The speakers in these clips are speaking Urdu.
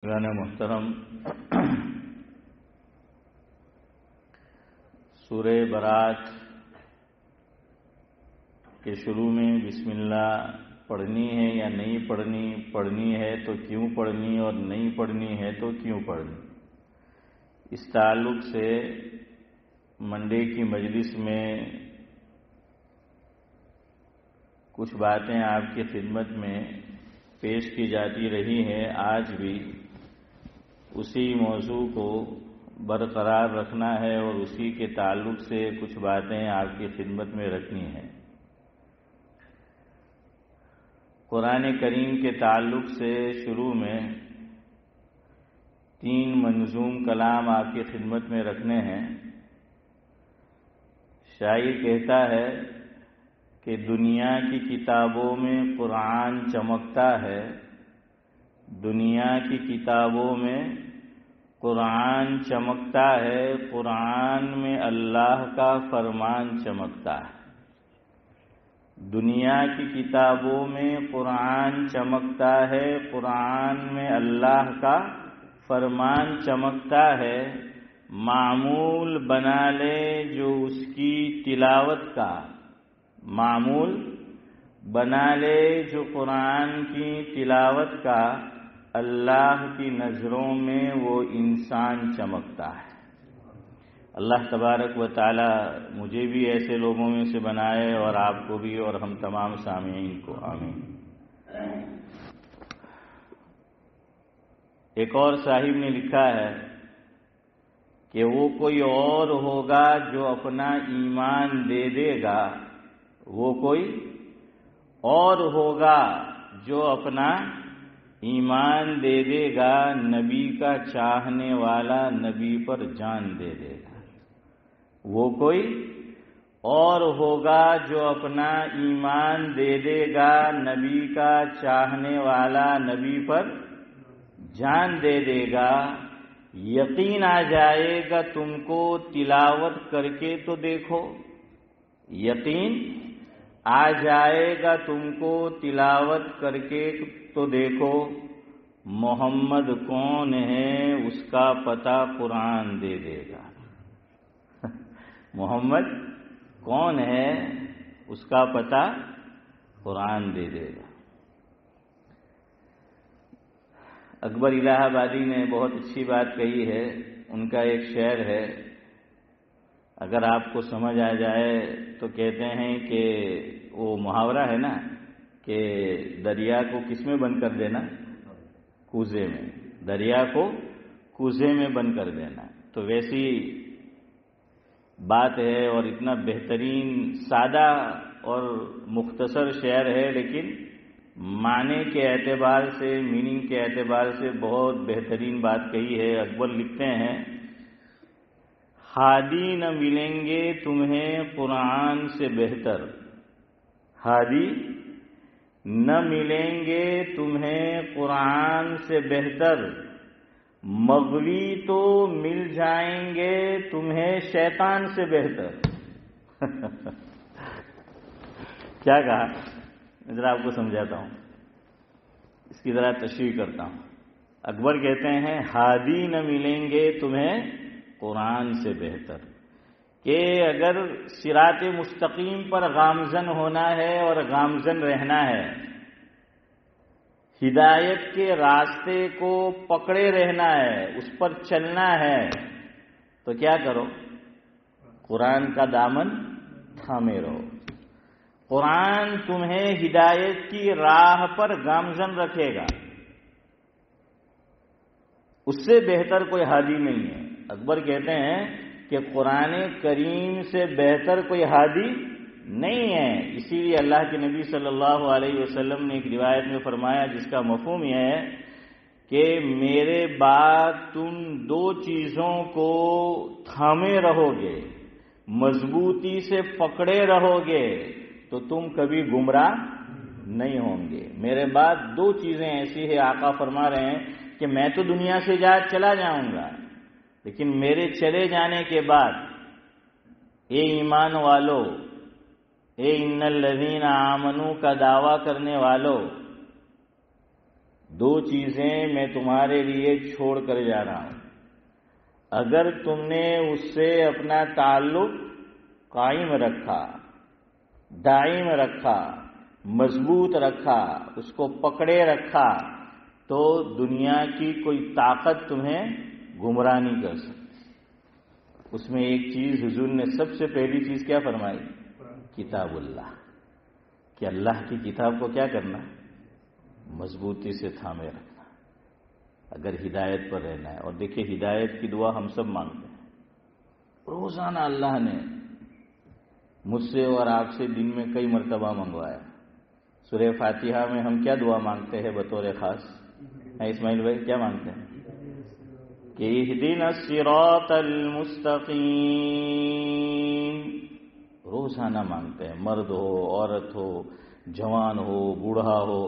محترم، سورہ برات کے شروع میں بسم اللہ پڑھنی ہے یا نہیں پڑھنی ہے تو کیوں پڑھنی اور نہیں پڑھنی ہے تو کیوں پڑھنی، اس تعلق سے منڈے کی مجلس میں کچھ باتیں آپ کی خدمت میں پیش کی جاتی رہی ہیں۔ آج بھی اسی موضوع کو برقرار رکھنا ہے اور اسی کے تعلق سے کچھ باتیں آپ کی خدمت میں رکھنی ہیں۔ قرآن کریم کے تعلق سے شروع میں 3 منظوم کلام آپ کی خدمت میں رکھنے ہیں۔ شاعر کہتا ہے کہ دنیا کی کتابوں میں قرآن چمکتا ہے، دنیا کی کتابوں میں قرآن چمکتا ہے، قرآن میں اللہ کا فرمان چمکتا ہے۔ دنیا کی کتابوں میں قرآن چمکتا ہے، قرآن میں اللہ کا فرمان چمکتا ہے، معمول بنا لے جو اس کی تلاوت کا، معمول بنا لے جو قرآن کی تلاوت کا، اللہ کی نظروں میں وہ انسان چمکتا ہے۔ اللہ تبارک و تعالی مجھے بھی ایسے لوگوں میں سے بنائے اور آپ کو بھی اور ہم تمام سامعین کو، آمین۔ ایک اور صاحب نے لکھا ہے کہ وہ کوئی اور ہوگا جو اپنا ایمان دے دے گا، وہ کوئی اور ہوگا جو اپنا ایمان دے دے گا، نبی کا چاہنے والا نبی پر جان دے دے گا۔ وہ کوئی اور ہوگا جو اپنا ایمان دے دے گا، نبی کا چاہنے والا نبی پر جان دے دے گا۔ یقین آ جائے گا تم کو تلاوت کر کے تو دیکھو، یقین آ جائے گا تم کو تلاوت کر کے تو دیکھو، محمد کون ہے اس کا پتہ قرآن دے دے گا۔ محمد کون ہے اس کا پتہ قرآن دے دے گا۔ اکبر الہ آبادی نے بہت اچھی بات کہی ہے۔ ان کا ایک شعر ہے، اگر آپ کو سمجھ آ جائے تو کہتے ہیں کہ وہ محاورہ ہے نا کہ دریا کو کس میں بند کر دینا، کوزے میں، دریا کو کوزے میں بند کر دینا۔ تو ویسی بات ہے اور اتنا بہترین سادہ اور مختصر شعر ہے، لیکن معنی کے اعتبار سے، میننگ کے اعتبار سے بہت بہترین بات کہی ہے۔ اکبر لکھتے ہیں، ہادی نہ ملیں گے تمہیں قرآن سے بہتر، ہادی نہ ملیں گے تمہیں قرآن سے بہتر، مغوی تو مل جائیں گے تمہیں شیطان سے بہتر۔ کیا کہا؟ میں ذرا آپ کو سمجھاتا ہوں، اس کی ذرا تشریح کرتا ہوں۔ اکبر کہتے ہیں ہادی نہ ملیں گے تمہیں قرآن سے بہتر، کہ اگر صراط مستقیم پر گامزن ہونا ہے اور گامزن رہنا ہے، ہدایت کے راستے کو پکڑے رہنا ہے، اس پر چلنا ہے، تو کیا کرو؟ قرآن کا دامن تھامے رہو۔ قرآن تمہیں ہدایت کی راہ پر گامزن رکھے گا، اس سے بہتر کوئی ہادی نہیں ہے۔ اکبر کہتے ہیں کہ قرآن کریم سے بہتر کوئی ہادی نہیں ہے۔ اسی لیے اللہ کے نبی صلی اللہ علیہ وسلم نے ایک روایت میں فرمایا، جس کا مفہوم یہ ہے کہ میرے بعد تم 2 چیزوں کو تھامے رہو گے، مضبوطی سے پکڑے رہو گے تو تم کبھی گمراہ نہیں ہوں گے۔ میرے بعد 2 چیزیں ایسی ہیں، آقا فرما رہے ہیں کہ میں تو دنیا سے چلا جاؤں گا، لیکن میرے چلے جانے کے بعد اے ایمان والو، اے ان الذین آمنو کا دعویٰ کرنے والو، دو چیزیں میں تمہارے لیے چھوڑ کر جا رہا ہوں، اگر تم نے اس سے اپنا تعلق قائم رکھا، دائم رکھا، مضبوط رکھا، اس کو پکڑے رکھا، تو دنیا کی کوئی طاقت تمہیں گمراہ نہیں کر سکتی۔ اس میں ایک چیز حضور نے سب سے پہلی چیز کیا فرمائی؟ کتاب اللہ، کہ اللہ کی کتاب کو کیا کرنا؟ مضبوطی سے تھامے رکھنا، اگر ہدایت پر رہنا ہے۔ اور دیکھیں ہدایت کی دعا ہم سب مانگتے ہیں، روزانہ اللہ نے مجھ سے اور آپ سے دن میں کئی مرتبہ منگوایا۔ سورہ فاتحہ میں ہم کیا دعا مانگتے ہیں بطور خاص؟ اسماعیل بھائی کیا مانگتے ہیں؟ کہ اہدنا الصراط المستقیم، روزانہ مانگتے ہیں، مرد ہو، عورت ہو، جوان ہو، بوڑھا ہو،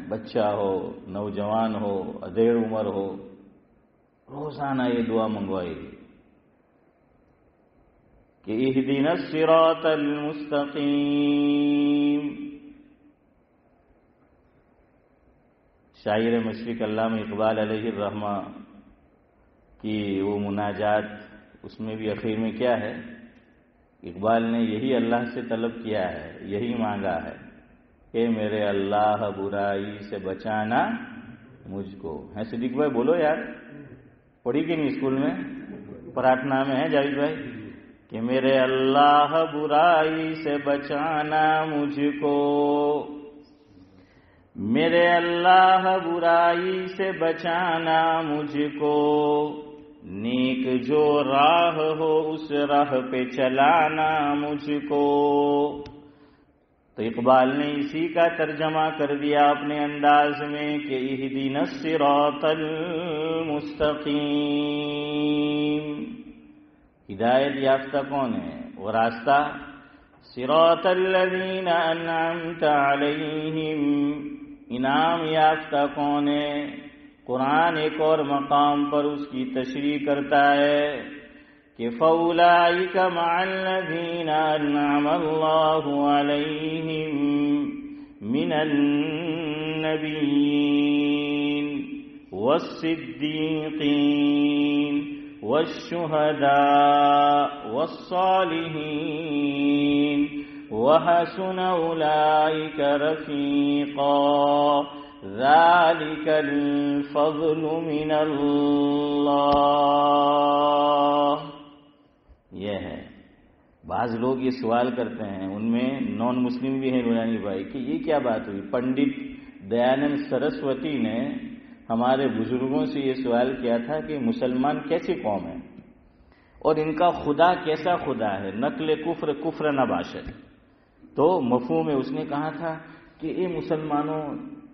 بچہ ہو، نوجوان ہو، ادھیڑ عمر ہو، روزانہ یہ دعا منگوائی کہ اہدنا الصراط المستقیم۔ شاعر مشرق علامہ اقبال علیہ الرحمہ کی وہ مناجات، اس میں بھی اخیر میں کیا ہے؟ اقبال نے یہی اللہ سے طلب کیا ہے، یہی مانگا ہے کہ میرے اللہ برائی سے بچانا مجھ کو۔ ہے صدیق بھائی بولو یار، پڑھی کہ نہیں اسکول میں؟ پرارتھنا میں ہے جاوید بھائی کہ میرے اللہ برائی سے بچانا مجھ کو، میرے اللہ برائی سے بچانا مجھ کو، نیک جو راہ ہو اس راہ پہ چلانا مجھ کو۔ تو اقبال نے اسی کا ترجمہ کر دیا اپنے انداز میں کہ اہدنا الصراط المستقیم۔ ہدایت یافتہ کون ہے؟ وہ راستہ صراط الذین انعمت علیہم، انعام یافتہ کون ہے؟ قرآن ایک اور مقام پر اس کی تشریح کرتا ہے کہ فَأُولَٰئِكَ مَعَ الَّذِينَ أَنْعَمَ اللَّهُ عَلَيْهِمْ مِنَ النَّبِيِّينَ وَالصِّدِّيقِينَ وَالشُّهَدَاءِ وَالصَّالِحِينَ وَحَسُنَ أُولَٰئِكَ رَفِيقًا ذَلِكَ الْفَضْلُ مِنَ اللَّهِ۔ یہ ہے، بعض لوگ یہ سوال کرتے ہیں، ان میں نان مسلم بھی ہیں روحانی بھائی، کہ یہ کیا بات ہوئی؟ پنڈت دیانند سرسوتی نے ہمارے بزرگوں سے یہ سوال کیا تھا کہ مسلمان کیسی قوم ہے اور ان کا خدا کیسا خدا ہے؟ نقل کفر کفر نہ باشد۔ تو مفہوم میں اس نے کہا تھا کہ اے مسلمانوں،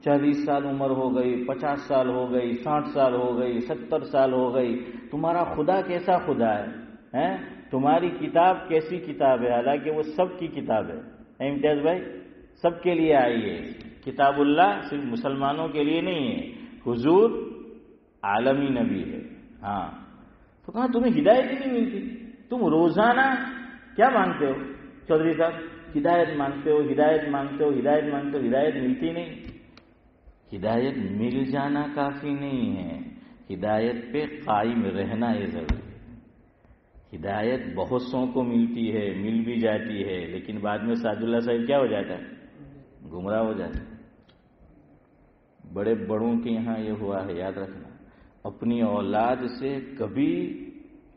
40 سال عمر ہو گئی، 50 سال ہو گئی، 60 سال ہو گئی، 70 سال ہو گئی، تمہارا خدا کیسا خدا ہے؟ تمہاری کتاب کیسی کتاب ہے؟ حالانکہ وہ سب کی کتاب ہے۔ امتیاز بھائی سب کے لیے آئی ہے کتاب اللہ، صرف مسلمانوں کے لیے نہیں ہے۔ حضور عالمی نبی ہے۔ ہاں، تو کہا تمہیں ہدایت ہی نہیں ملتی، تم روزانہ کیا مانگتے ہو چودھری صاحب؟ ہدایت مانگتے ہو، ہدایت مانگتے ہو، ہدایت مانگتے ہو، ہدایت ملتی نہیں۔ ہدایت مل جانا کافی نہیں ہے، ہدایت پہ قائم رہنا یہ ضروری ہے۔ ہدایت بہت سوں کو ملتی ہے، مل بھی جاتی ہے، لیکن بعد میں سعد اللہ صاحب کیا ہو جاتا ہے؟ گمراہ ہو جاتا ہے۔ بڑے بڑوں کے یہاں یہ ہوا ہے، یاد رکھنا، اپنی اولاد سے کبھی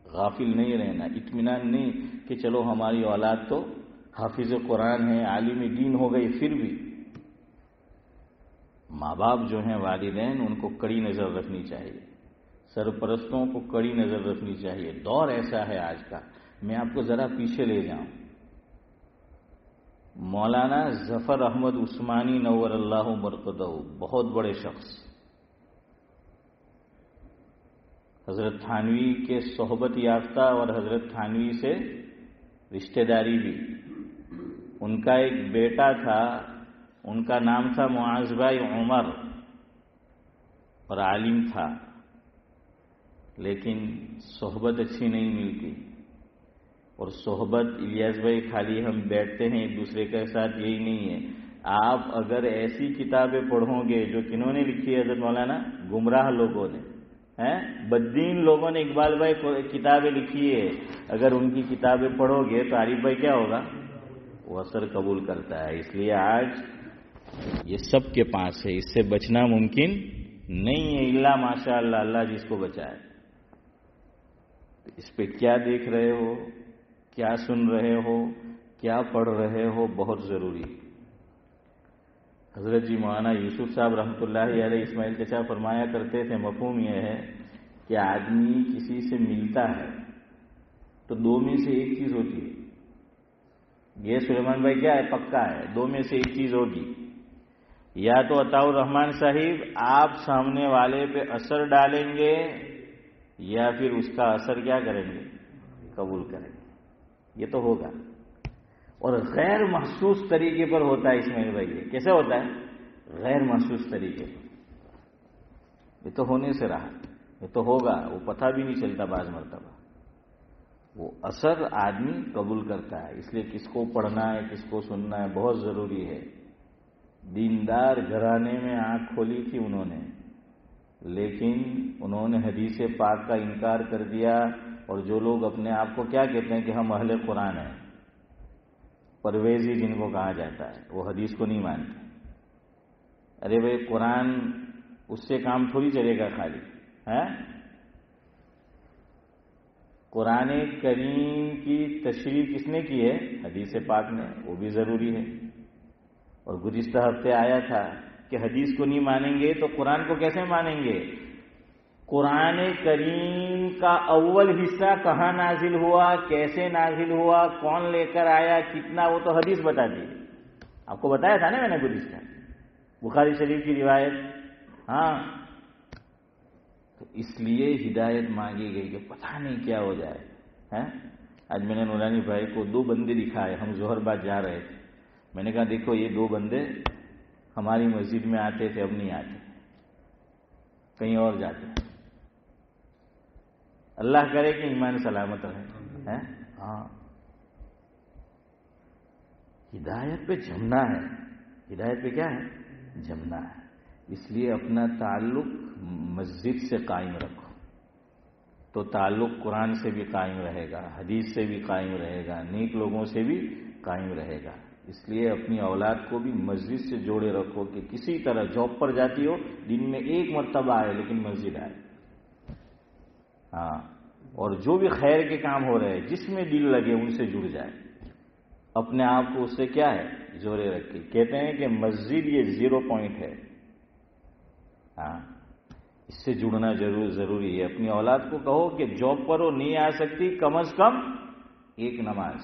غافل نہیں رہنا، اطمینان نہیں کہ چلو ہماری اولاد تو حافظ قرآن ہے، عالم دین ہو گئی، پھر بھی ماں باپ جو ہیں والدین، ان کو کڑی نظر رکھنی چاہیے، سرپرستوں کو کڑی نظر رکھنی چاہیے۔ دور ایسا ہے آج کا، میں آپ کو ذرا پیچھے لے جاؤں۔ مولانا ظفر احمد عثمانی نور اللہ مرقدہ، بہت بڑے شخص، حضرت تھانوی کے صحبت یافتہ اور حضرت تھانوی سے رشتہ داری بھی۔ ان کا ایک بیٹا تھا، ان کا نام تھا معاذ بھائی عمر، اور عالم تھا، لیکن صحبت اچھی نہیں ملتی۔ اور صحبت الیاس بھائی خالی ہم بیٹھتے ہیں ایک دوسرے کے ساتھ، یہی نہیں ہے، آپ اگر ایسی کتابیں پڑھو گے جو کنہوں نے لکھی ہے حضرت مولانا؟ گمراہ لوگوں نے، بددین لوگوں نے اقبال بھائی کتابیں لکھی ہے، اگر ان کی کتابیں پڑھو گے تو عارف بھائی کیا ہوگا؟ وہ اثر قبول کرتا ہے۔ اس لیے آج یہ سب کے پاس ہے، اس سے بچنا ممکن نہیں ہے الا ماشاء اللہ، اللہ جس کو بچائے۔ اس پہ کیا دیکھ رہے ہو، کیا سن رہے ہو، کیا پڑھ رہے ہو، بہت ضروری ہے۔ حضرت جی مولانا یوسف صاحب رحمۃ اللہ علیہ اسماعیل چچا فرمایا کرتے تھے، مفہوم یہ ہے کہ آدمی کسی سے ملتا ہے تو دو میں سے ایک چیز ہوتی ہے۔ یہ سلیمان بھائی کیا ہے؟ پکا ہے، دو میں سے ایک چیز ہوگی، یا تو عطاء الرحمان صاحب آپ سامنے والے پہ اثر ڈالیں گے، یا پھر اس کا اثر کیا کریں گے؟ قبول کریں گے۔ یہ تو ہوگا، اور غیر محسوس طریقے پر ہوتا ہے اسماعیل بھائی۔ یہ کیسے ہوتا ہے؟ غیر محسوس طریقے پر۔ یہ تو ہونے سے رہا، یہ تو ہوگا، وہ پتہ بھی نہیں چلتا بعض مرتبہ۔ وہ اثر آدمی قبول کرتا ہے، اس لیے کس کو پڑھنا ہے، کس کو سننا ہے، بہت ضروری ہے۔ دیندار گھرانے میں آنکھ کھولی تھی انہوں نے، لیکن انہوں نے حدیث پاک کا انکار کر دیا، اور جو لوگ اپنے آپ کو کیا کہتے ہیں کہ ہم اہل قرآن ہیں، پرویزی جن کو کہا جاتا ہے، وہ حدیث کو نہیں مانتے۔ ارے بھائی قرآن اس سے کام تھوڑی چلے گا خالی، قرآن کریم کی تشریح کس نے کی ہے؟ حدیث پاک نے، وہ بھی ضروری ہے۔ اور گزشتہ ہفتے آیا تھا کہ حدیث کو نہیں مانیں گے تو قرآن کو کیسے مانیں گے؟ قرآن کریم کا اول حصہ کہاں نازل ہوا، کیسے نازل ہوا، کون لے کر آیا، کتنا، وہ تو حدیث بتا دی۔ آپ کو بتایا تھا نا میں نے گزشتہ بخاری شریف کی روایت۔ تو اس لیے ہدایت مانگی گئی کہ پتہ نہیں کیا ہو جائے۔ آج میں نے نورانی بھائی کو دو بندے دکھائے، ہم ظہر بعد جا رہے تھے، میں نے کہا دیکھو یہ دو بندے ہماری مسجد میں آتے تھے، اب نہیں آتے، کہیں اور جاتے ہیں۔ اللہ کرے کہ ایمان سلامت رہے۔ ہدایت پہ جمنا ہے، ہدایت پہ کیا ہے؟ جمنا ہے۔ اس لیے اپنا تعلق مسجد سے قائم رکھو، تو تعلق قرآن سے بھی قائم رہے گا، حدیث سے بھی قائم رہے گا، نیک لوگوں سے بھی قائم رہے گا۔ اس لیے اپنی اولاد کو بھی مسجد سے جوڑے رکھو، کہ کسی طرح جاب پر جاتی ہو دن میں ایک مرتبہ آئے لیکن مسجد آئے۔ اور جو بھی خیر کے کام ہو رہے ہیں جس میں دل لگے ان سے جڑ جائے، اپنے آپ کو اس سے کیا ہے؟ جوڑے رکھے۔ کہتے ہیں کہ مسجد یہ 0 پوائنٹ ہے، اس سے جڑنا ضروری ہے۔ اپنی اولاد کو کہو کہ جاب پر وہ نہیں آ سکتی، کم از کم ایک نماز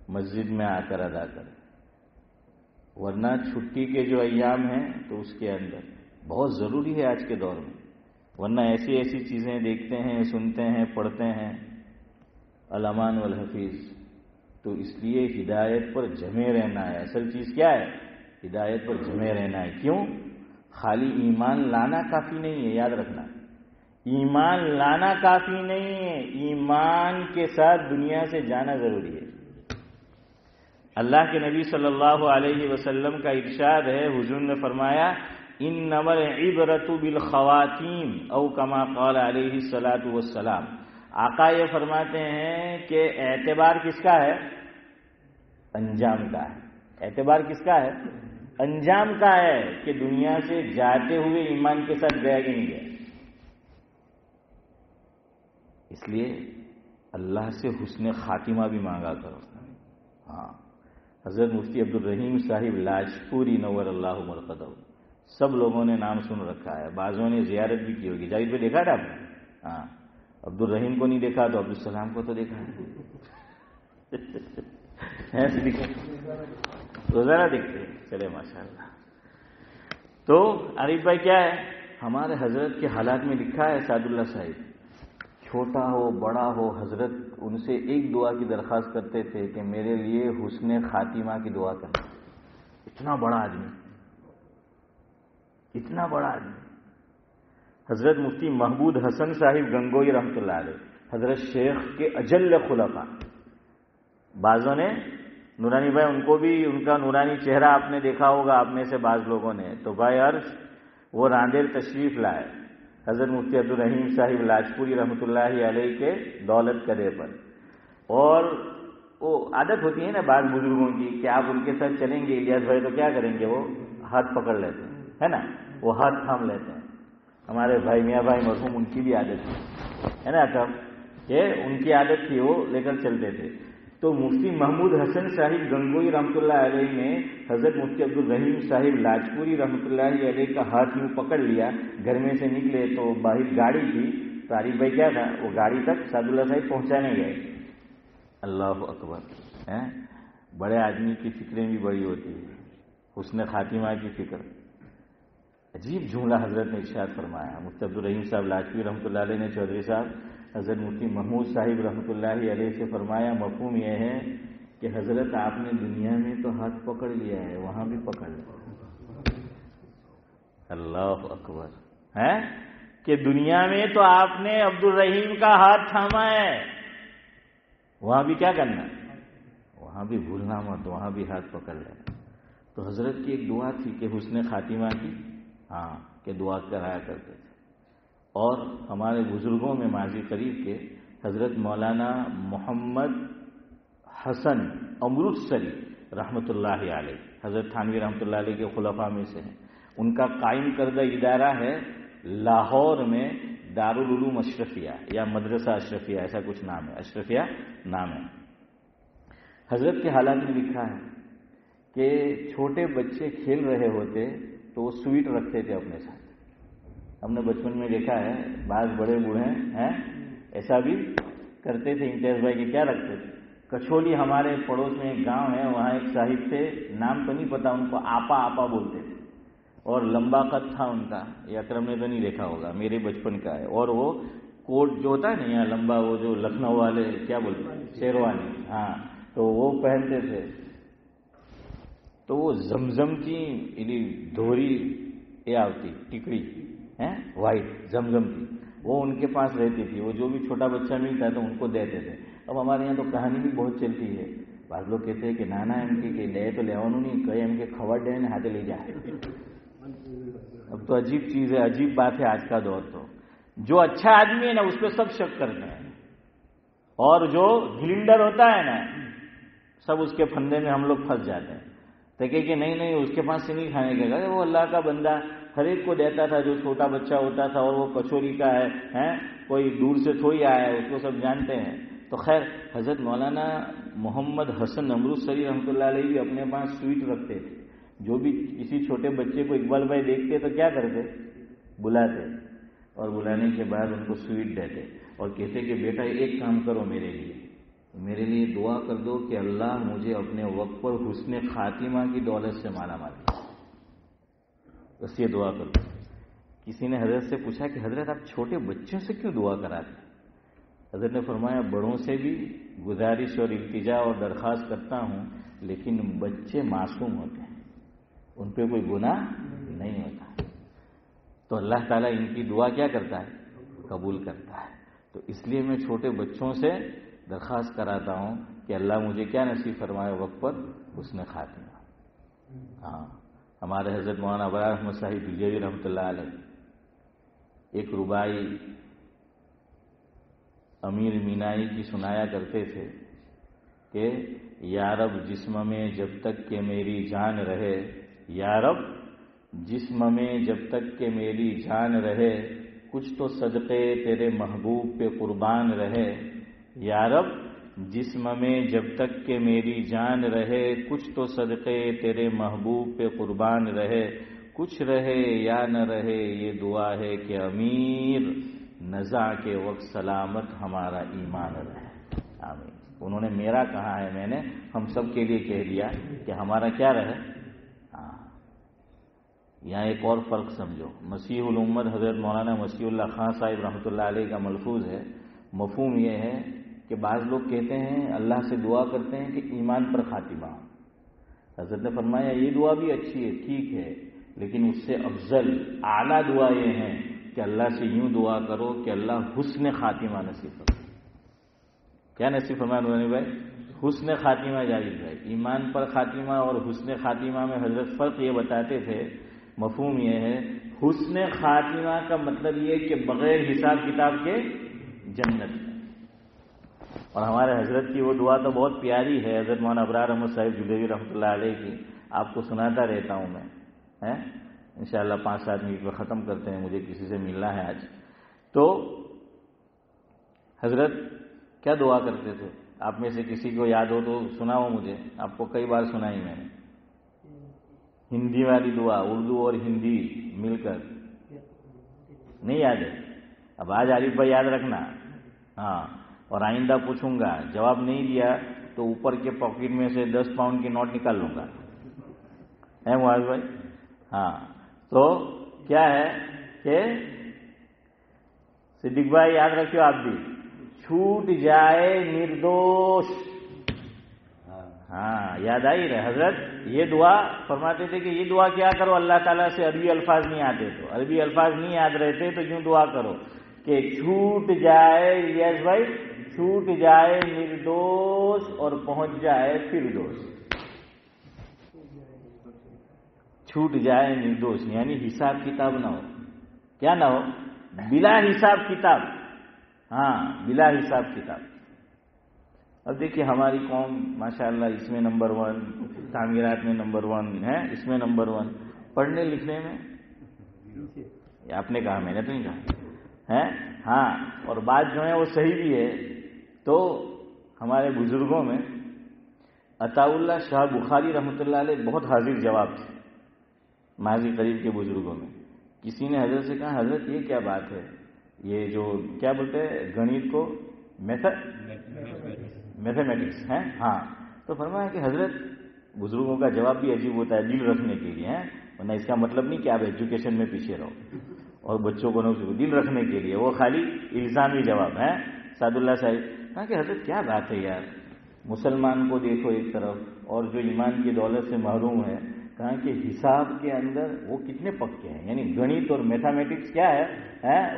مسجد میں آ کر ادا کرے، ورنہ چھٹی کے جو ایام ہیں تو اس کے اندر بہت ضروری ہے آج کے دور میں، ورنہ ایسی ایسی چیزیں دیکھتے ہیں، سنتے ہیں، پڑھتے ہیں، الامان والحفیظ۔ تو اس لیے ہدایت پر جمے رہنا ہے۔ اصل چیز کیا ہے؟ ہدایت پر جمے رہنا ہے۔ کیوں؟ خالی ایمان لانا کافی نہیں ہے، یاد رکھنا، ایمان لانا کافی نہیں ہے، ایمان کے ساتھ دنیا سے جانا ضروری ہے۔ اللہ کے نبی صلی اللہ علیہ وسلم کا ارشاد ہے، حضور نے فرمایا انما العبرۃ بالخواتیم او کما قال علیہ الصلاۃ والسلام۔ آقا یہ فرماتے ہیں کہ اعتبار کس کا ہے؟ انجام کا ہے۔ اعتبار کس کا ہے؟ انجام کا ہے، کہ دنیا سے جاتے ہوئے ایمان کے ساتھ گیا کہ نہیں گیا۔ اس لیے اللہ سے حسن خاتمہ بھی مانگا کرو۔ حضرت مفتی عبدالرحیم صاحب لاجپوری نور اللہ مرقدہ، سب لوگوں نے نام سن رکھا ہے، بعضوں نے زیارت بھی کی ہوگی۔ جاوید پہ دیکھا تھا آپ نے؟ عبدالرحیم کو نہیں دیکھا تو عبدالسلام کو تو دیکھا ہے، روزانہ دیکھتے ہیں، چلے ماشاءاللہ۔ تو عارف بھائی کیا ہے؟ ہمارے حضرت کے حالات میں لکھا ہے، سعد اللہ صاحب چھوٹا ہو بڑا ہو، حضرت ان سے ایک دعا کی درخواست کرتے تھے کہ میرے لیے حسن خاتمہ کی دعا کرنا۔ اتنا بڑا آدمی، اتنا بڑا آدمی۔ حضرت مفتی محمود حسن صاحب گنگوئی رحمۃ اللہ علیہ، حضرت شیخ کے اجل خلفاء، بعضوں نے نورانی بھائی ان کو بھی ان کا نورانی چہرہ آپ نے دیکھا ہوگا آپ میں سے بعض لوگوں نے. تو بھائی عرش وہ راندیر تشریف لائے حضرت مفتی عبدالرحیم صاحب لاجپوری رحمۃ اللہ علیہ کے دولت قدے پر. اور وہ عادت ہوتی ہے نا بعض بزرگوں کی کہ آپ ان کے ساتھ چلیں گے الیاس بھائی تو کیا کریں گے, وہ ہاتھ پکڑ لیتے ہیں, ہے نا, وہ ہاتھ تھام لیتے ہیں. ہمارے بھائی میاں بھائی مرحوم ان کی بھی عادت ہے نا کب کہ ان کی عادت تھی, وہ لے کر چلتے تھے. تو مفتی محمود حسن صاحب گنگوئی رحمۃ اللہ علیہ نے حضرت مفتی عبدالرحیم صاحب لاجپوری رحمۃ اللہ علیہ کا ہاتھ یوں پکڑ لیا. گھر میں سے نکلے تو باہر گاڑی تھی, طارق بھائی کیا تھا, وہ گاڑی تک سعد اللہ صاحب پہنچانے گئے. اللہ اکبر. بڑے آدمی کی فکریں بھی بڑی ہوتی ہے, حسن خاتمہ کی فکر. عجیب جملہ حضرت نے ارشاد فرمایا. مفتی عبدالرحیم صاحب لاجپوری رحمۃ اللہ علیہ نے چودھری صاحب حضرت مفتی محمود صاحب رحمۃ اللہ علیہ سے فرمایا, مفہوم یہ ہے کہ حضرت آپ نے دنیا میں تو ہاتھ پکڑ لیا ہے, وہاں بھی پکڑ لیا. اللہ اکبر. ہے کہ دنیا میں تو آپ نے عبدالرحیم کا ہاتھ تھاما ہے, وہاں بھی کیا کرنا, وہاں بھی بھولنا مت, وہاں بھی ہاتھ پکڑ لینا. تو حضرت کی ایک دعا تھی کہ حسن خاتمہ کی, کہ دعا کرایا کرتے تھے. اور ہمارے بزرگوں میں ماضی قریب کے حضرت مولانا محمد حسن امرتسری رحمۃ اللہ علیہ, حضرت تھانوی رحمۃ اللہ علیہ کے خلفاء میں سے ہیں. ان کا قائم کردہ ادارہ ہے لاہور میں دارالعلوم اشرفیہ یا مدرسہ اشرفیہ, ایسا کچھ نام ہے, اشرفیہ نام ہے. حضرت کے حالات میں لکھا ہے کہ چھوٹے بچے کھیل رہے ہوتے تو وہ سویٹ رکھتے تھے اپنے ساتھ. ہم نے بچپن میں دیکھا ہے بعض بڑے بوڑھے ہیں ایسا بھی کرتے تھے. امتیاز بھائی کے کیا رکھتے تھے, کچھولی. ہمارے پڑوس میں ایک گاؤں ہے, وہاں ایک صاحب تھے, نام تو نہیں پتا, ان کو آپا آپا بولتے تھے, اور لمبا قد تھا ان کا. یہ اکرم نے تو نہیں دیکھا ہوگا, میرے بچپن کا ہے. اور وہ کوٹ جو ہوتا ہے نا یہاں لمبا, وہ جو لکھنؤ والے کیا بولتے ہیں, شیروانی, تو وہ پہنتے تھے. تو وہ زمزم کی دھوری یہ آتی ٹکڑی وائٹ زمزم کی, وہ ان کے پاس رہتی تھی. وہ جو بھی چھوٹا بچہ ملتا ہے تو ان کو دیتے تھے. اب ہمارے یہاں تو کہانی بھی بہت چلتی ہے. بعض لوگ کہتے ہیں کہ نانا ایم کے لے تو لے نہیں, کہیں ایم کے کھوڑ ڈے ہاتھ لے جائے. اب تو عجیب چیز ہے, عجیب بات ہے آج کا دور. تو جو اچھا آدمی ہے نا اس پہ سب شک کرتے ہیں, اور جو گلنڈر ہوتا ہے نا سب اس کے پھندے میں ہم لوگ پھنس جاتے ہیں. تو کہ نہیں اس کے پاس سے نہیں کھانے کے گا, وہ اللہ کا بندہ ہر ایک کو دیتا تھا جو چھوٹا بچہ ہوتا تھا, اور وہ کچوری کا ہے, کوئی دور سے تھوڑی آیا ہے, اس کو سب جانتے ہیں. تو خیر حضرت مولانا محمد حسن امرتسری رحمۃ اللہ علیہ بھی اپنے پاس سویٹ رکھتے تھے. جو بھی کسی چھوٹے بچے کو اقبال بھائی دیکھتے تو کیا کرتے, بلاتے, اور بلانے کے بعد ان کو سویٹ دیتے اور کہتے کہ بیٹا ایک کام کرو میرے لیے دعا کر دو کہ اللہ مجھے اپنے وقت پر حسن خاتمہ کی دولت سے مالا مال کرے, بس یہ دعا کر دو. کسی نے حضرت سے پوچھا کہ حضرت آپ چھوٹے بچوں سے کیوں دعا کراتے؟ حضرت نے فرمایا بڑوں سے بھی گزارش اور التجا اور درخواست کرتا ہوں, لیکن بچے معصوم ہوتے ہیں, ان پہ کوئی گناہ نہیں ہوتا, تو اللہ تعالیٰ ان کی دعا کیا کرتا ہے, قبول کرتا ہے. تو اس لیے میں چھوٹے بچوں سے درخواست کراتا ہوں کہ اللہ مجھے کیا نصیب فرمائے وقت پر حسن خاتمہ. ہمارے حضرت مولانا ابرار احمد صاحب بجوی رحمۃ اللہ علیہ ایک ربائی امیر مینائی کی سنایا کرتے تھے کہ یا رب جسم میں جب تک کہ میری جان رہے, یا رب جسم میں جب تک کہ میری جان رہے, کچھ تو صدقے تیرے محبوب پہ قربان رہے. یا رب جسم میں جب تک کہ میری جان رہے, کچھ تو صدقے تیرے محبوب پہ قربان رہے. کچھ رہے یا نہ رہے یہ دعا ہے کہ امیر نزع کے وقت سلامت ہمارا ایمان رہے. آمین. انہوں نے میرا کہا ہے, میں نے ہم سب کے لیے کہہ دیا کہ ہمارا کیا رہے. یہاں ایک اور فرق سمجھو. مسیح الامت حضرت مولانا مسیح اللہ خان صاحب رحمۃ اللہ علیہ کا ملفوظ ہے. مفہوم یہ ہے کہ بعض لوگ کہتے ہیں اللہ سے دعا کرتے ہیں کہ ایمان پر خاتمہ. حضرت نے فرمایا یہ دعا بھی اچھی ہے, ٹھیک ہے, لیکن اس سے افضل اعلیٰ دعا یہ ہے کہ اللہ سے یوں دعا کرو کہ اللہ حسن خاتمہ نصیب کرو. کیا نصیب فرمایا نورانی بھائی؟ حسن خاتمہ جاوید بھائی. ایمان پر خاتمہ اور حسن خاتمہ میں حضرت فرق یہ بتاتے تھے، مفہوم یہ ہے، حسن خاتمہ کا مطلب یہ کہ بغیر حساب کتاب کے جنت میں. اور ہمارے حضرت کی وہ دعا تو بہت پیاری ہے، حضرت مولانا ابرار احمد صاحب جلیلی رحمۃ اللہ علیہ کی، آپ کو سناتا رہتا ہوں میں. انشاءاللہ 5-7 منٹ میں ختم کرتے ہیں، مجھے کسی سے ملنا ہے آج. تو حضرت کیا دعا کرتے تھے؟ آپ میں سے کسی کو یاد ہو تو سناؤ مجھے. آپ کو کئی بار سنائی میں نے ہندی والی دعا، اردو اور ہندی مل کر. نہیں یاد ہے؟ اب آج عارف بھائی یاد رکھنا. ہاں، اور آئندہ پوچھوں گا، جواب نہیں دیا تو اوپر کے پاکٹ میں سے 10 پاؤنڈ کی نوٹ نکال لوں گا. ہے معاذ بھائی؟ ہاں. تو کیا ہے کہ صدیق بھائی یاد رکھو آپ بھی، چھوٹ جائے نردوش. ہاں یاد آئی رہے. حضرت یہ دعا فرماتے تھے کہ یہ دعا کیا کرو، اللہ تعالیٰ سے عربی الفاظ نہیں آتے تو، عربی الفاظ نہیں یاد رہتے تو یوں دعا کرو کہ چھوٹ جائے، یس بھائی، چھوٹ جائے نردوش اور پہنچ جائے فردوس. چھوٹ جائے نردوش یعنی حساب کتاب نہ ہو. کیا نہ ہو؟ بلا حساب کتاب. ہاں، بلا حساب کتاب. اب دیکھیے ہماری قوم ماشاءاللہ اس میں نمبر 1، تعمیرات میں نمبر 1 ہے، اس میں نمبر 1، پڑھنے لکھنے میں آپ نے کہا، میں نے تو نہیں کہا ہے. ہاں، اور بات جو ہے وہ صحیح بھی ہے. تو ہمارے بزرگوں میں عطا اللہ شاہ بخاری رحمۃ اللہ علیہ بہت حاضر جواب تھے. ماضی قریب کے بزرگوں میں کسی نے حضرت سے کہا، حضرت یہ کیا بات ہے، یہ جو کیا بولتے ہیں گنیت کو میتھمیٹکس ہے. ہاں، تو فرمایا کہ حضرت بزرگوں کا جواب بھی عجیب ہوتا ہے دل رکھنے کے لیے، ورنہ اس کا مطلب نہیں کہ آپ ایجوکیشن میں پیچھے رہو اور بچوں کو نہ دل رکھنے کے لیے، وہ خالی الزامی جواب ہے. سعد اللہ صاحب کہا کہ حضرت کیا بات ہے یار، مسلمان کو دیکھو ایک طرف اور جو ایمان کی دولت سے محروم ہے. کہا کہ حساب کے اندر وہ کتنے پکے ہیں، یعنی گنیت اور میتھمیٹکس کیا ہے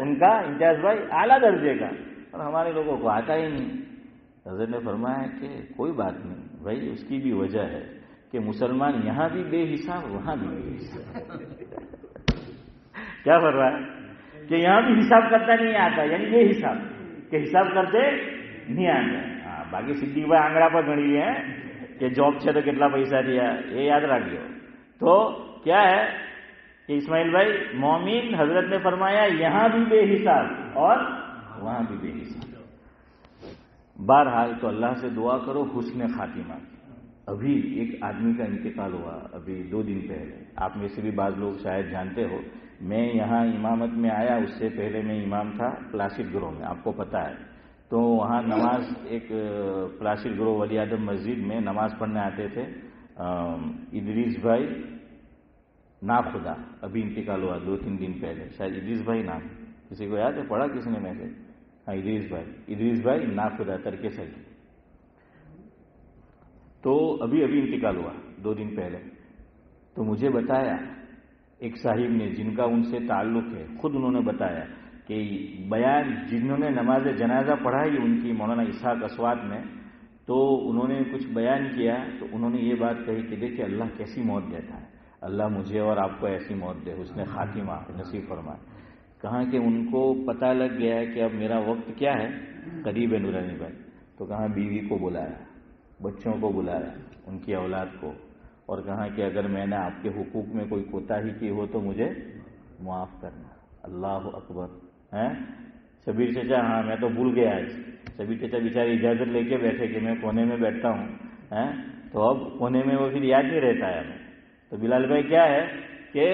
ان کا امتیاز بھائی اعلیٰ درجے کا، اور ہمارے لوگوں کو آتا ہی نہیں. حضرت نے فرمایا کہ کوئی بات نہیں بھائی، اس کی بھی وجہ ہے کہ مسلمان یہاں بھی بے حساب وہاں بھی بے حساب. کیا فرمایا کہ یہاں بھی حساب کرتا نہیں آتا، یعنی یہ حساب کہ حساب کرتے نہیں آتا. ہاں، باقی صدیق بھائی آنگڑا پر گણી ہے کہ جاب છે તો કેટલા પૈસા થયા، یہ یاد رکھیو. تو کیا ہے کہ اسماعیل بھائی مومن، حضرت نے فرمایا یہاں بھی بے حساب اور وہاں بھی بے حساب. بہرحال تو اللہ سے دعا کرو حسن خاتمہ. ابھی ایک آدمی کا انتقال ہوا ابھی 2 دن پہلے، آپ میں سے بھی بعض لوگ شاید جانتے ہو. میں یہاں امامت میں آیا، اس سے پہلے میں امام تھا پلاسٹ گروہ میں، آپ کو پتا ہے. تو وہاں نماز، ایک پلاسٹ گروہ ولی اعظم مسجد میں نماز پڑھنے آتے تھے. ادریس بھائی ناخدا ابھی انتقال ہوا 2-3 دن پہلے، شاید ادریس بھائی نام کسی کو یاد ہے؟ پڑھا کسی نے میسج؟ ہاں، ادریس بھائی ناخدا ترکے سکی. تو ابھی انتقال ہوا 2 دن پہلے. تو مجھے بتایا ایک صاحب نے جن کا ان سے تعلق ہے، خود انہوں نے بتایا کہ بیان جنہوں نے نماز جنازہ پڑھائی ان کی مولانا اسحاق اسوات میں، تو انہوں نے کچھ بیان کیا تو انہوں نے یہ بات کہی کہ دیکھیں اللہ کیسی موت دیتا ہے، اللہ مجھے اور آپ کو ایسی موت دے، حسن خاتمہ نصیب فرمائے. کہاں کہ ان کو پتہ لگ گیا ہے کہ اب میرا وقت کیا ہے، قریب ہے نورانی بھائی. تو کہاں بیوی کو بلایا، بچوں کو بلایا، ان کی اولاد کو، اور کہا کہ اگر میں نے آپ کے حقوق میں کوئی کوتاہی کی ہو تو مجھے معاف کرنا. اللہ اکبر. شبیر چچا، ہاں میں تو بھول گیا آج. شبیر چچا بیچارے اجازت لے کے بیٹھے کہ میں کونے میں بیٹھتا ہوں، تو اب کونے میں وہ پھر یاد نہیں رہتا ہے ہمیں. تو بلال بھائی کیا ہے کہ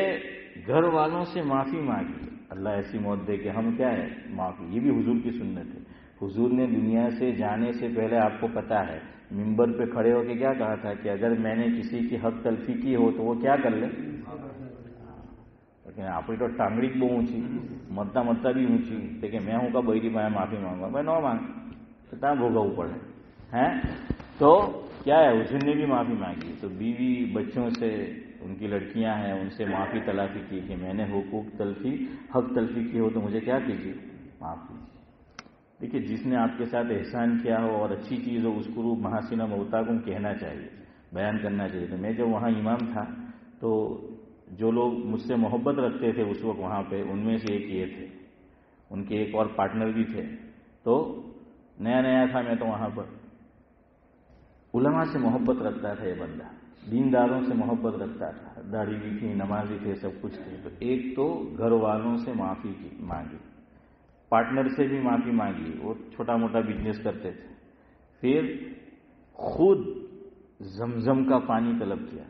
گھر والوں سے معافی مانگی، اللہ ایسی موت دے کہ ہم کیا ہے معافی. یہ بھی حضور کی سنت ہے. حضور نے دنیا سے جانے سے پہلے آپ کو پتا ہے ممبر پہ کھڑے ہو کے کیا کہا تھا کہ اگر میں نے کسی کی حق تلفی کی ہو تو وہ کیا کر لے. لیکن آپ تو ٹانگڑی بہت اونچی، مرتا بھی اونچی، لیکن میں ہوں کا بھائی میں معافی مانگا، میں نو مانگ کتنا بھوگا اوپر ہے. تو کیا ہے حضور نے بھی معافی مانگی. تو بیوی بچوں سے، ان کی لڑکیاں ہیں، ان سے معافی تلافی کی کہ میں نے حق تلفی کی ہو تو مجھے کیا کیجیے، معاف کیجیے. دیکھیے جس نے آپ کے ساتھ احسان کیا ہو اور اچھی چیز ہو اس کو محاسن موتاکم کہنا چاہیے، بیان کرنا چاہیے. تو میں جب وہاں امام تھا تو جو لوگ مجھ سے محبت رکھتے تھے اس وقت وہاں پہ، ان میں سے ایک یہ تھے، ان کے ایک اور پارٹنر بھی تھے. تو نیا نیا تھا میں تو وہاں پر. علماء سے محبت رکھتا تھا یہ بندہ، دینداروں سے محبت رکھتا تھا، داڑھی بھی تھی، نمازی تھے، سب کچھ تھے. تو ایک تو گھر والوں سے معافی مانگی، پارٹنر سے بھی معافی مانگی، وہ چھوٹا موٹا بزنس کرتے تھے. پھر خود زمزم کا پانی طلب کیا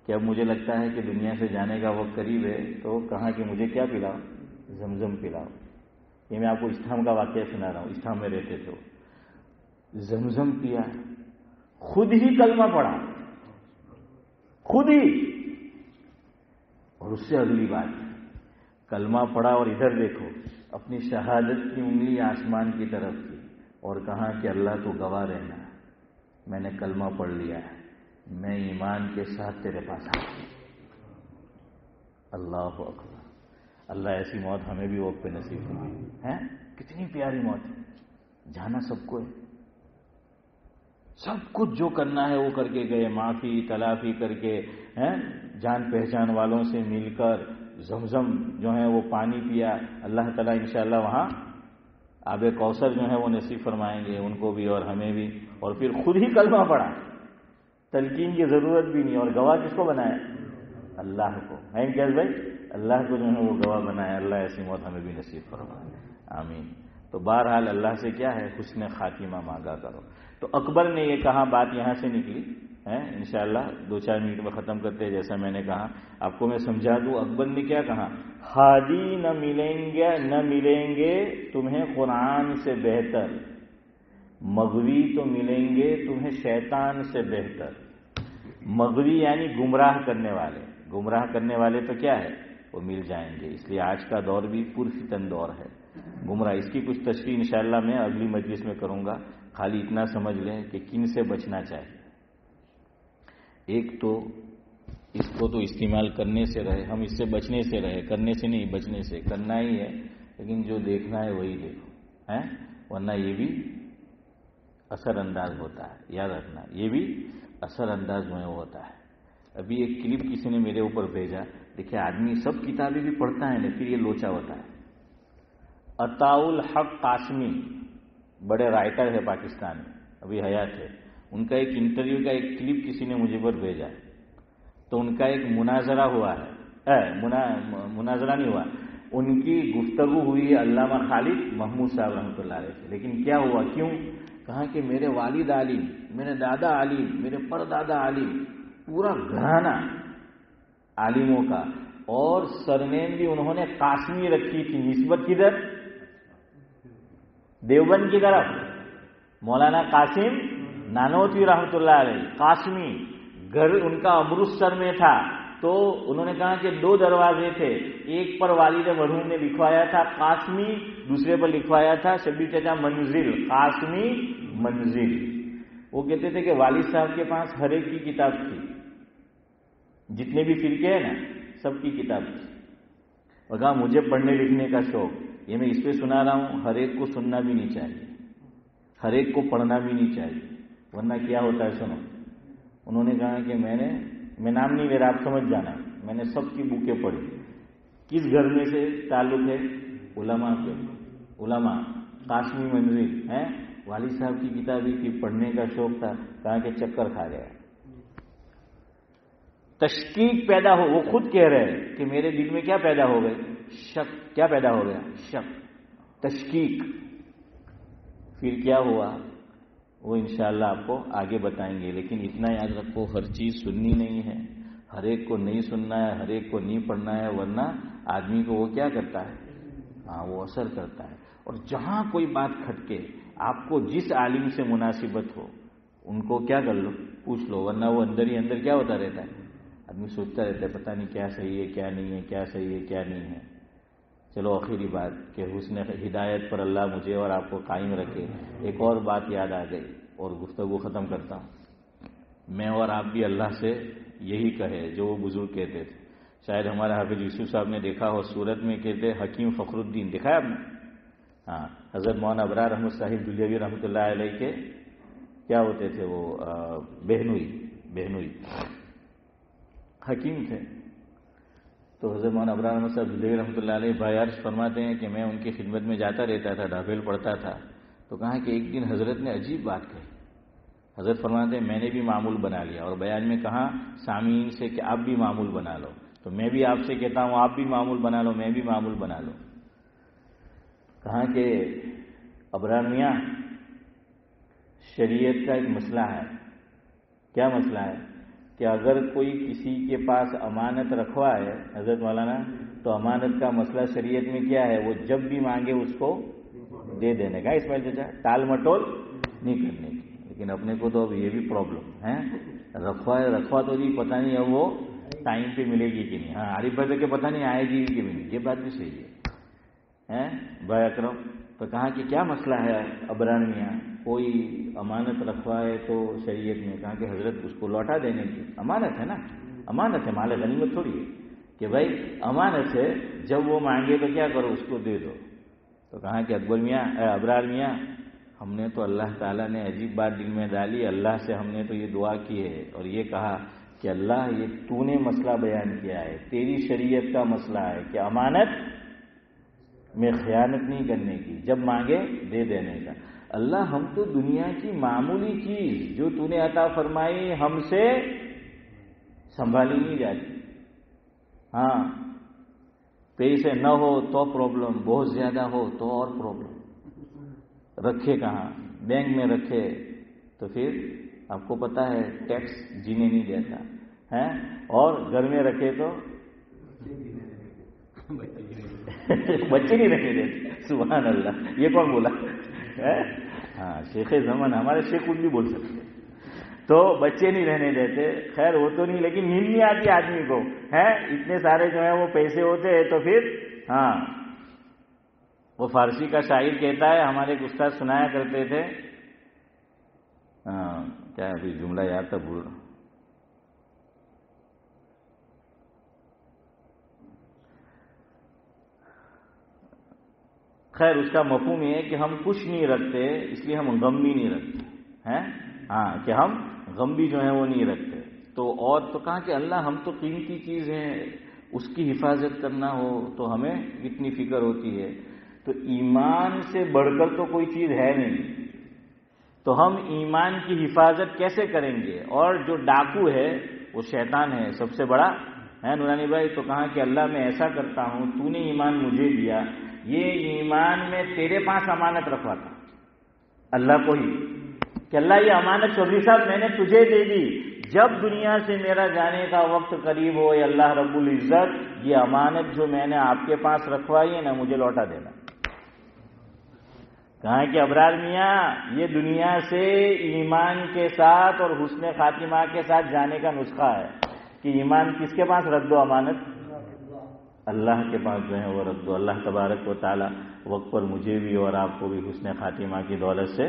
کہ اب مجھے لگتا ہے کہ دنیا سے جانے کا وقت قریب ہے، تو کہا کہ مجھے کیا پلاؤ؟ زمزم پلاؤ. یہ میں آپ کو اسٹام کا واقعہ سنا رہا ہوں، اسٹام میں رہتے تھے وہ. زمزم پیا، خود ہی کلمہ پڑھا، خود ہی. اور اس سے اگلی بات، کلمہ پڑھا اور ادھر دیکھو، اپنی شہادت کی انگلی آسمان کی طرف کی اور کہا کہ اللہ تو گواہ رہنا، میں نے کلمہ پڑھ لیا ہے، میں ایمان کے ساتھ تیرے پاس آ گیا. اللہ اکبر. اللہ ایسی موت ہمیں بھی وقت پہ نصیب ہے. کتنی پیاری موت ہے. جانا سب کو ہے، سب کچھ جو کرنا ہے وہ کر کے گئے، معافی تلافی کر کے، جان پہچان والوں سے مل کر زمزم جو ہے وہ پانی پیا. اللہ تعالیٰ انشاءاللہ وہاں آب کوثر جو ہے وہ نصیب فرمائیں گے ان کو بھی اور ہمیں بھی. اور پھر خود ہی کلمہ پڑھا، تلقین کی ضرورت بھی نہیں. اور گواہ کس کو بنایا؟ اللہ کو. ہے کیا بھائی؟ اللہ کو جو ہے وہ گواہ بنایا. اللہ ایسی موت ہمیں بھی نصیب فرمائے، آمین. تو بہرحال اللہ سے کیا ہے؟ حسن خاتمہ مانگا کرو. تو اکبر نے یہ کہا، بات یہاں سے نکلی ہے. انشاءاللہ 2-4 منٹ میں ختم کرتے ہیں. جیسا میں نے کہا آپ کو میں سمجھا دوں. اکبر نے کیا کہا؟ ہادی نہ ملیں گے تمہیں قرآن سے بہتر، مغوی تو ملیں گے تمہیں شیطان سے بہتر. مغوی یعنی گمراہ کرنے والے. گمراہ کرنے والے تو کیا ہے؟ وہ مل جائیں گے. اس لیے آج کا دور بھی پرفتن دور ہے گمراہ. اس کی کچھ تشریح انشاءاللہ میں اگلی مجلس میں کروں گا. خالی اتنا سمجھ لیں کہ کن سے بچنا چاہیے. ایک تو اس کو تو استعمال کرنے سے رہے، ہم اس سے بچنے سے رہے، کرنے سے نہیں بچنے سے. کرنا ہی ہے لیکن جو دیکھنا ہے وہی دیکھو، ورنہ یہ بھی اثر انداز ہوتا ہے. یاد رکھنا یہ بھی اثر انداز جو ہے وہ ہوتا ہے. ابھی ایک کلپ کسی نے میرے اوپر بھیجا. دیکھیں آدمی سب کتابیں بھی پڑھتا ہے نا، پھر یہ لوچا ہوتا ہے. عطاء الحق قاسمی بڑے رائٹر ہے پاکستان میں، ابھی حیات ہے. ان کا ایک انٹرویو کا ایک کلپ کسی نے مجھے پر بھیجا. تو ان کا ایک مناظرہ ہوا ہے، مناظرہ نہیں ہوا، ان کی گفتگو ہوئی علامہ خالد محمود صاحب رحمۃ اللہ علیہ سے. لیکن کیا ہوا؟ کیوں؟ کہا کہ میرے والد عالم، میرے دادا عالم، میرے پردادا عالم، پورا گھرانہ عالموں کا. اور سرنیم بھی انہوں نے قاسمی رکھی تھی. نسبت کدھر؟ دیوبند کی طرف. مولانا قاسم نانوتوی رحمۃ اللہ علیہ قاسمی. گھر ان کا امرتسر میں تھا. تو انہوں نے کہا کہ 2 دروازے تھے، ایک پر والد مرحوم نے لکھوایا تھا قاسمی، دوسرے پر لکھوایا تھا شبیر چچا منزل، قاسمی منزل. وہ کہتے تھے کہ والد صاحب کے پاس ہر ایک کی کتاب تھی، جتنے بھی فرقے ہیں نا سب کی کتاب تھی. اور کہا مجھے پڑھنے لکھنے کا شوق. یہ میں اس پہ سنا رہا ہوں، ہر ایک کو سننا بھی نہیں چاہیے، ہر ایک کو پڑھنا بھی نہیں چاہیے، ورنہ کیا ہوتا ہے سنو. انہوں نے کہا کہ میں نام نہیں لے رہا، آپ سمجھ جانا، میں نے سب کی بکیں پڑھی. کس گھر میں سے تعلق ہے؟ علماء کے. علماء قاسمی منزل ہیں. والد صاحب کی کتابیں تھی، پڑھنے کا شوق تھا. کہا کہ چکر کھا گیا. تشکیک پیدا ہو. وہ خود کہہ رہے ہیں کہ میرے دل میں کیا پیدا ہو گئی؟ شک. کیا پیدا ہو گیا؟ شک، تشکیک. پھر کیا ہوا وہ انشاءاللہ آپ کو آگے بتائیں گے. لیکن اتنا یاد رکھو ہر چیز سننی نہیں ہے، ہر ایک کو نہیں سننا ہے، ہر ایک کو نہیں پڑھنا ہے، ورنہ آدمی کو وہ کیا کرتا ہے؟ وہ اثر کرتا ہے. اور جہاں کوئی بات کھٹکے، آپ کو جس عالم سے مناسبت ہو ان کو کیا کر لو؟ پوچھ لو. ورنہ وہ اندر ہی اندر کیا ہوتا رہتا ہے؟ آدمی سوچتا رہتا ہے پتہ نہیں کیا صحیح ہے کیا نہیں ہے، کیا صحیح ہے کیا نہیں ہے. چلو آخری بات کہ حسن ہدایت پر اللہ مجھے اور آپ کو قائم رکھے. ایک اور بات یاد آ گئی اور گفتگو ختم کرتا ہوں. میں اور آپ بھی اللہ سے یہی کہے جو وہ بزرگ کہتے تھے. شاید ہمارے حافظ یوسف صاحب نے دیکھا ہو، سورت میں کہتے حکیم فخر الدین. دیکھا ہے آپ نے؟ ہاں، حضرت مولانا ابرار احمد صاحب دلیوی رحمۃ اللہ علیہ کے کیا ہوتے تھے وہ بہنوئی حکیم تھے. تو حضرت مولانا ابرار احمد صاحب دلیوی رحمۃ اللہ علیہ بھائی عرض فرماتے ہیں کہ میں ان کی خدمت میں جاتا رہتا تھا، ڈھابیل پڑھتا تھا. تو کہا کہ ایک دن حضرت نے عجیب بات کہی. حضرت فرماتے ہیں میں نے بھی معمول بنا لیا، اور بیان میں کہا سامعین سے کہ آپ بھی معمول بنا لو. تو میں بھی آپ سے کہتا ہوں آپ بھی معمول بنا لو، میں بھی معمول بنا لو. کہا کہ ابرار میاں شریعت کا ایک مسئلہ ہے. کیا مسئلہ ہے؟ کہ اگر کوئی کسی کے پاس امانت رکھوا ہے حضرت مولانا، تو امانت کا مسئلہ شریعت میں کیا ہے؟ وہ جب بھی مانگے اس کو دے دینے کا. اسماعیل چچا ٹال مٹول نہیں کرنے کی. لیکن اپنے کو تو اب یہ بھی پرابلم ہے، رکھوا تو جی پتہ نہیں اب وہ ٹائم پہ ملے گی کہ نہیں. ہاں عارف بھائی کہ پتہ نہیں آئے گی کہ نہیں، یہ بات بھی صحیح ہے بھائی اکرم. تو کہا کہ کیا مسئلہ ہے ابرار میاں، کوئی امانت رکھوائے تو شریعت میں کہا کہ حضرت اس کو لوٹا دینے کی امانت ہے نا، امانت ہے، مال غنیمت تھوڑی ہے کہ بھائی امانت ہے، جب وہ مانگے تو کیا کرو اس کو دے دو. تو کہا کہ ابرار میاں ہم نے تو اللہ تعالیٰ نے عجیب بات دل میں ڈالی، اللہ سے ہم نے تو یہ دعا کی ہے اور یہ کہا کہ اللہ یہ تو نے مسئلہ بیان کیا ہے، تیری شریعت کا مسئلہ ہے کہ امانت میں خیانت نہیں کرنے کی، جب مانگے دے دینے کا. اللہ ہم تو دنیا کی معمولی چیز جو تو نے عطا فرمائی ہم سے سنبھالی نہیں جاتی. ہاں پیسے نہ ہو تو پرابلم، بہت زیادہ ہو تو اور پرابلم. رکھے کہاں؟ بینک میں رکھے تو پھر آپ کو پتہ ہے ٹیکس جینے نہیں دیتا ہے، اور گھر میں رکھے تو بچے نہیں رکھے دیتے. سبحان اللہ، یہ کون بولا؟ ہاں شیخ زمان، ہمارے شیخ کچھ بھی بول سکتے. تو بچے نہیں رہنے دیتے. خیر وہ تو نہیں، لیکن نیند نہیں آتی آدمی کو ہے، اتنے سارے جو ہیں وہ پیسے ہوتے ہیں تو پھر ہاں. وہ فارسی کا شاعر کہتا ہے، ہمارے ایک استاد سنایا کرتے تھے، کیا ابھی جملہ یاد تھا بھول رہا ہوں. خیر اس کا مفہوم یہ ہے کہ ہم کچھ نہیں رکھتے اس لیے ہم غم بھی نہیں رکھتے ہیں. ہاں کہ ہم غم بھی جو ہے وہ نہیں رکھتے. تو اور تو کہا کہ اللہ ہم تو قیمتی چیز ہے، اس کی حفاظت کرنا ہو تو ہمیں اتنی فکر ہوتی ہے. تو ایمان سے بڑھ کر تو کوئی چیز ہے نہیں، تو ہم ایمان کی حفاظت کیسے کریں گے؟ اور جو ڈاکو ہے وہ شیطان ہے سب سے بڑا ہے نورانی بھائی. تو کہا کہ اللہ میں ایسا کرتا ہوں، تو نے ایمان مجھے دیا، یہ ایمان میں تیرے پاس امانت رکھوا تھا اللہ کو ہی کہ اللہ یہ امانت چودھری صاحب میں نے تجھے دے دی، جب دنیا سے میرا جانے کا وقت قریب ہو، یا اللہ رب العزت یہ امانت جو میں نے آپ کے پاس رکھوائی ہے نا مجھے لوٹا دینا. کہا کہ ابرار میاں یہ دنیا سے ایمان کے ساتھ اور حسن خاتمہ کے ساتھ جانے کا نسخہ ہے کہ ایمان کس کے پاس رکھ دو؟ امانت اللہ کے پاس جو ہے وہ رکھ دو. اللہ تبارک و تعالی وقت پر مجھے بھی اور آپ کو بھی حسن خاتمہ کی دولت سے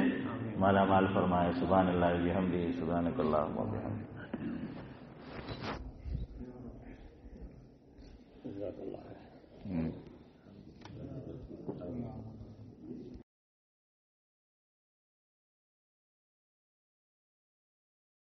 مالا مال فرمائے. سبحان اللہ و بحمدہ، سبحانک اللہم و بحمدک.